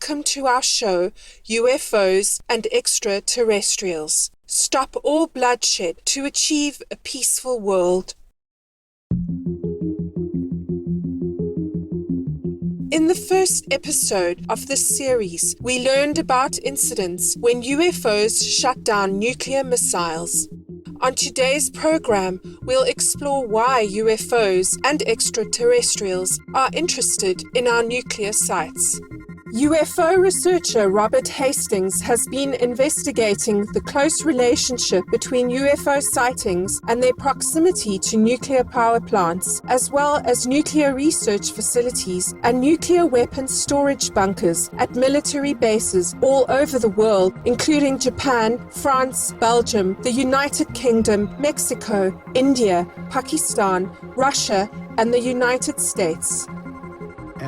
welcome to our show, UFOs and Extraterrestrials. Stop all bloodshed to achieve a peaceful world. In the first episode of this series, we learned about incidents when UFOs shut down nuclear missiles. On today's program, we'll explore why UFOs and extraterrestrials are interested in our nuclear sites. UFO researcher Robert Hastings has been investigating the close relationship between UFO sightings and their proximity to nuclear power plants, as well as nuclear research facilities and nuclear weapons storage bunkers at military bases all over the world, including Japan, France, Belgium, the United Kingdom, Mexico, India, Pakistan, Russia, and the United States.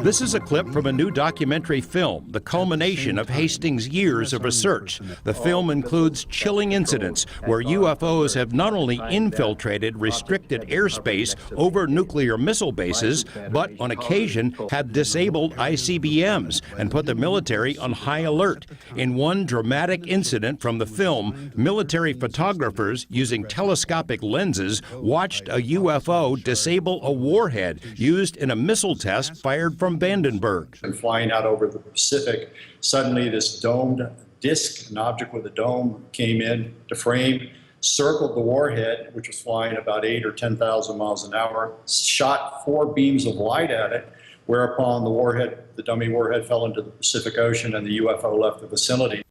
This is a clip from a new documentary film, the culmination of Hastings' years of research. The film includes chilling incidents where UFOs have not only infiltrated restricted airspace over nuclear missile bases, but on occasion have disabled ICBMs and put the military on high alert. In one dramatic incident from the film, military photographers using telescopic lenses watched a UFO disable a warhead used in a missile test fired from Vandenberg. And flying out over the Pacific, suddenly this domed disc, an object with a dome, came in to frame, circled the warhead, which was flying about 8,000 or 10,000 miles an hour, shot 4 beams of light at it, whereupon the warhead, the dummy warhead, fell into the Pacific Ocean and the UFO left the vicinity.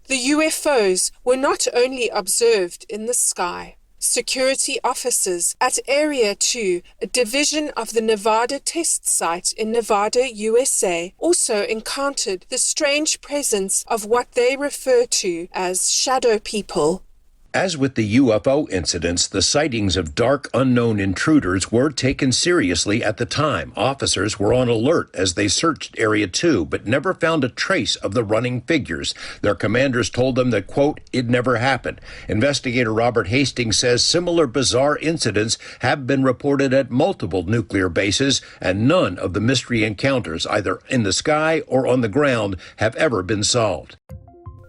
The UFOs were not only observed in the sky. Security officers at Area 2, a division of the Nevada test site in Nevada, USA, also encountered the strange presence of what they refer to as shadow people. As with the UFO incidents, the sightings of dark, unknown intruders were taken seriously at the time. Officers were on alert as they searched Area 2, but never found a trace of the running figures. Their commanders told them that, quote, it never happened. Investigator Robert Hastings says similar bizarre incidents have been reported at multiple nuclear bases, and none of the mystery encounters, either in the sky or on the ground, have ever been solved.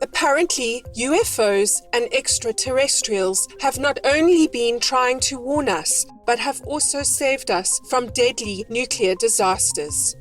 Apparently, UFOs and extraterrestrials have not only been trying to warn us, but have also saved us from deadly nuclear disasters.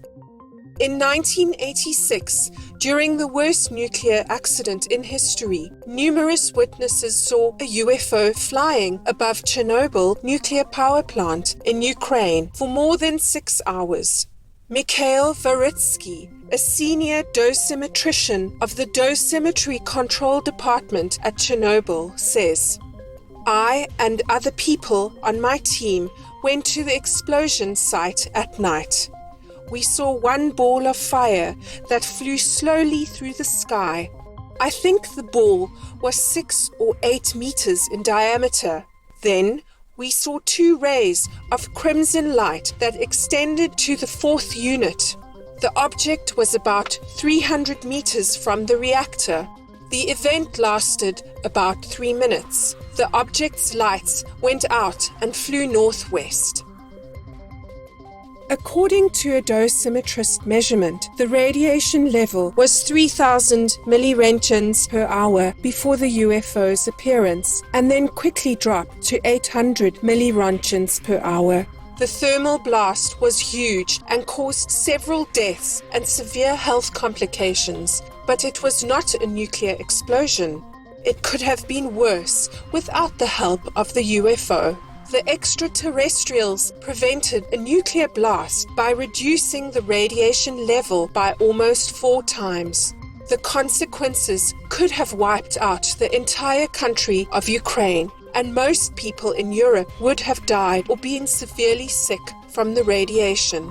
In 1986, during the worst nuclear accident in history, numerous witnesses saw a UFO flying above Chernobyl nuclear power plant in Ukraine for more than 6 hours. Mikhail Varitsky, a senior dosimetrician of the Dosimetry Control Department at Chernobyl, says, I and other people on my team went to the explosion site at night. We saw one ball of fire that flew slowly through the sky. I think the ball was 6 or 8 meters in diameter. Then we saw 2 rays of crimson light that extended to the 4th unit. The object was about 300 meters from the reactor. The event lasted about 3 minutes. The object's lights went out and flew northwest. According to a dosimetrist measurement, the radiation level was 3,000 milliroentgens per hour before the UFO's appearance, and then quickly dropped to 800 milliroentgens per hour. The thermal blast was huge and caused several deaths and severe health complications, but it was not a nuclear explosion. It could have been worse without the help of the UFO. The extraterrestrials prevented a nuclear blast by reducing the radiation level by almost 4 times. The consequences could have wiped out the entire country of Ukraine, and most people in Europe would have died or been severely sick from the radiation.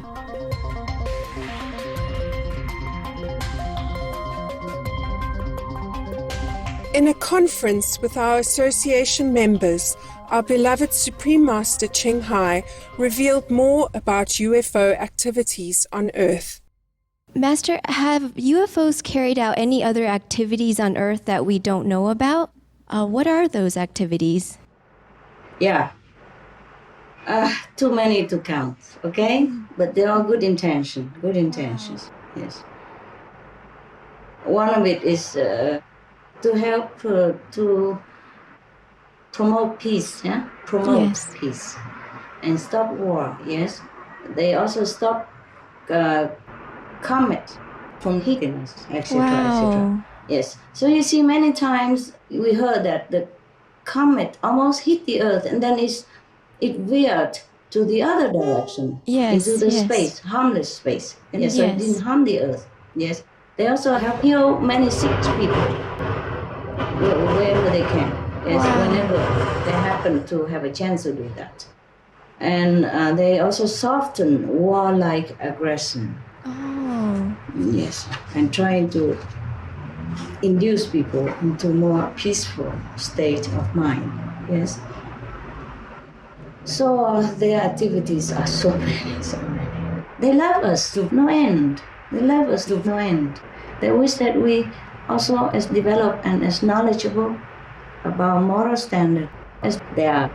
In a conference with our association members, our beloved Supreme Master Ching Hai revealed more about UFO activities on Earth. Master, have UFOs carried out any other activities on Earth that we don't know about? What are those activities? Yeah. Too many to count, okay? But they're all good intentions, yes. One of it is to help to promote peace, promote peace and stop war, yes. They also stop comet from hitting us, etc., etc. Yes. So you see, many times we heard that the comet almost hit the Earth and then it veered to the other direction, into the space, harmless space. And so it didn't harm the Earth. Yes. They also have healed many sick people wherever they can. Yes, whenever they happen to have a chance to do that. And they also soften warlike aggression. Oh. Yes, and trying to induce people into a more peaceful state of mind. Yes. So their activities are so many, so many. They love us to no end. They love us to no end. They wish that we also as developed and as knowledgeable about moral standard as they are.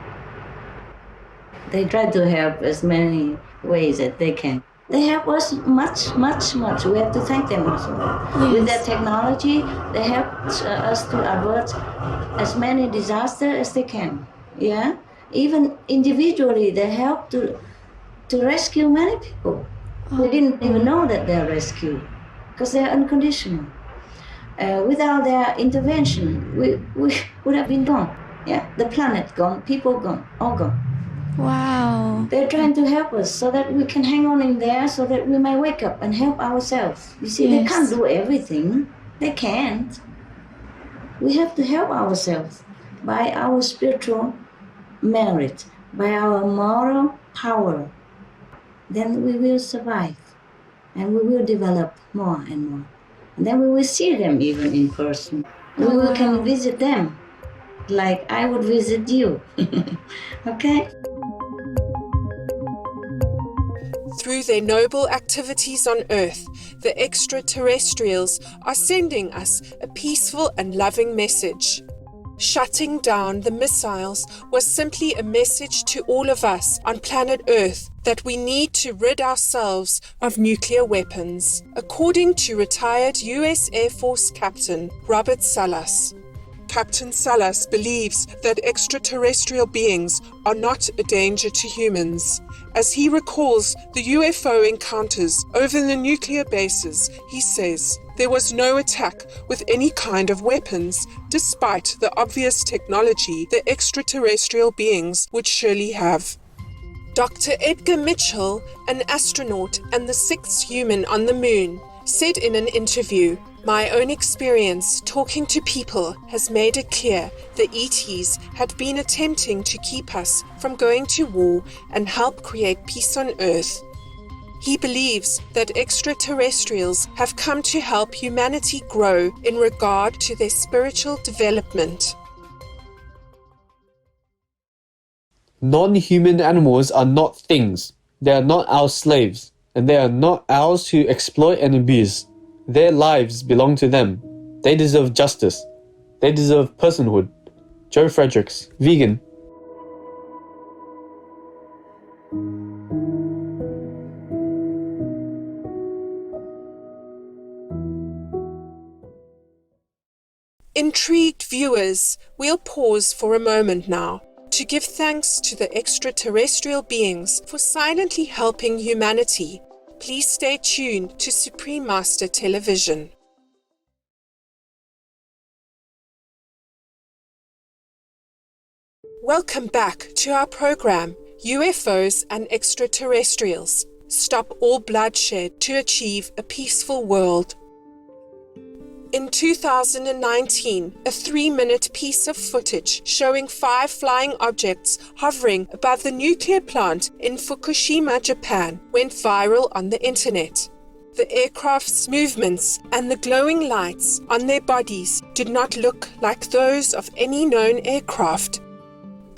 They try to help as many ways that they can. They help us much. We have to thank them also. Yes. With their technology, they help us to avert as many disasters as they can. Yeah, even individually, they help to rescue many people. We didn't even know that they're rescued because they're unconditional. Without their intervention, we would have been gone. Yeah, the planet gone, people gone, all gone. Wow. They're trying to help us so that we can hang on in there so that we may wake up and help ourselves. You see, they can't do everything. They can't. We have to help ourselves by our spiritual merit, by our moral power. Then we will survive and we will develop more and more. And then we will see them even in person. We can visit them like I would visit you. Okay? Through their noble activities on Earth, the extraterrestrials are sending us a peaceful and loving message. Shutting down the missiles was simply a message to all of us on planet Earth that we need to rid ourselves of nuclear weapons, according to retired U.S. Air Force Captain Robert Salas. Captain Salas believes that extraterrestrial beings are not a danger to humans. As he recalls the UFO encounters over the nuclear bases, he says, "There was no attack with any kind of weapons, despite the obvious technology the extraterrestrial beings would surely have." Dr. Edgar Mitchell, an astronaut and the sixth human on the moon, said in an interview, "My own experience talking to people has made it clear the ETs had been attempting to keep us from going to war and help create peace on Earth." He believes that extraterrestrials have come to help humanity grow in regard to their spiritual development. Non-human animals are not things. They are not our slaves, and they are not ours to exploit and abuse. Their lives belong to them. They deserve justice. They deserve personhood. Joe Fredericks, vegan. Intrigued viewers, we'll pause for a moment now to give thanks to the extraterrestrial beings for silently helping humanity. Please stay tuned to Supreme Master Television. Welcome back to our program, UFOs and Extraterrestrials. Stop all bloodshed to achieve a peaceful world. In 2019, a 3-minute piece of footage showing 5 flying objects hovering above the nuclear plant in Fukushima, Japan, went viral on the internet. The aircraft's movements and the glowing lights on their bodies did not look like those of any known aircraft.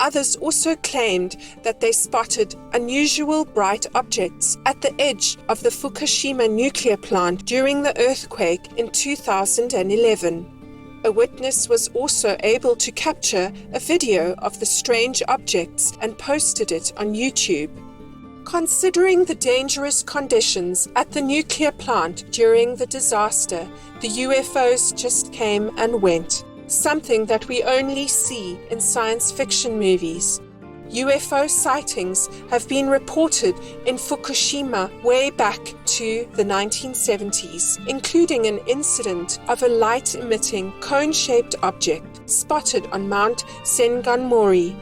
Others also claimed that they spotted unusual bright objects at the edge of the Fukushima nuclear plant during the earthquake in 2011. A witness was also able to capture a video of the strange objects and posted it on YouTube. Considering the dangerous conditions at the nuclear plant during the disaster, the UFOs just came and went, something that we only see in science fiction movies. UFO sightings have been reported in Fukushima way back to the 1970s, including an incident of a light-emitting cone-shaped object spotted on Mount Senganmori.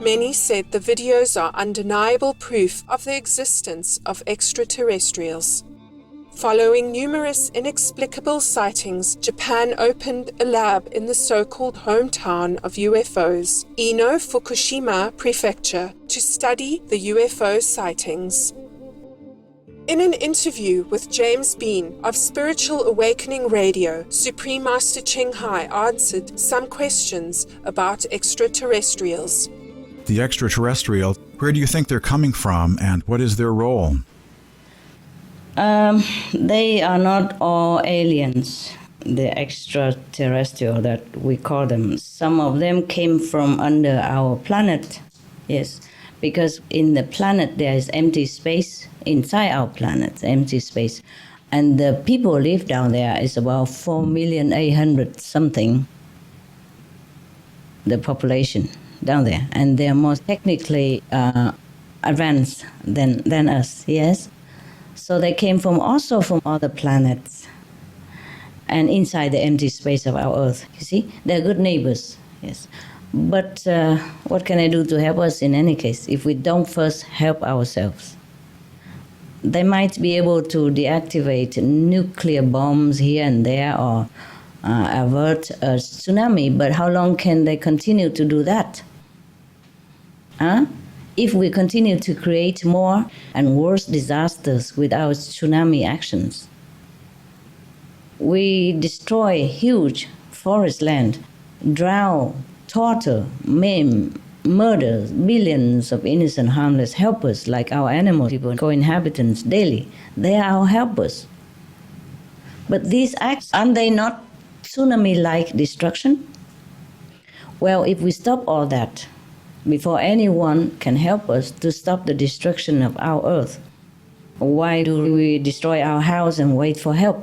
Many said the videos are undeniable proof of the existence of extraterrestrials. Following numerous inexplicable sightings, Japan opened a lab in the so-called hometown of UFOs, Ino, Fukushima Prefecture, to study the UFO sightings. In an interview with James Bean of Spiritual Awakening Radio, Supreme Master Ching Hai answered some questions about extraterrestrials. The extraterrestrial, where do you think they're coming from and what is their role? They are not all aliens, the extraterrestrial that we call them. Some of them came from under our planet, yes, because in the planet there is empty space, inside our planet, empty space. And the people live down there is about 4,800,000 something, the population down there. And they are more technically advanced than us, yes. So they came also from other planets and inside the empty space of our Earth. You see, they're good neighbors, yes. But what can I do to help us in any case if we don't first help ourselves? They might be able to deactivate nuclear bombs here and there or avert a tsunami, but how long can they continue to do that? If we continue to create more and worse disasters with our tsunami actions, we destroy huge forest land, drown, torture, maim, murder billions of innocent, harmless helpers like our animal people, co-inhabitants daily. They are our helpers. But these acts, aren't they not tsunami-like destruction? Well, if we stop all that, before anyone can help us to stop the destruction of our Earth, why do we destroy our house and wait for help?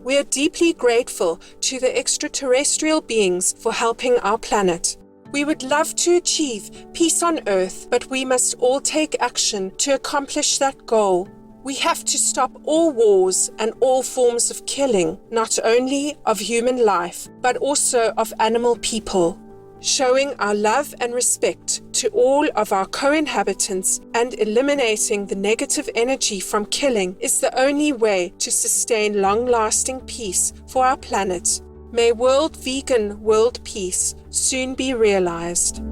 We are deeply grateful to the extraterrestrial beings for helping our planet. We would love to achieve peace on Earth, but we must all take action to accomplish that goal. We have to stop all wars and all forms of killing, not only of human life, but also of animal people. Showing our love and respect to all of our co-inhabitants and eliminating the negative energy from killing is the only way to sustain long-lasting peace for our planet. May world vegan world peace soon be realized.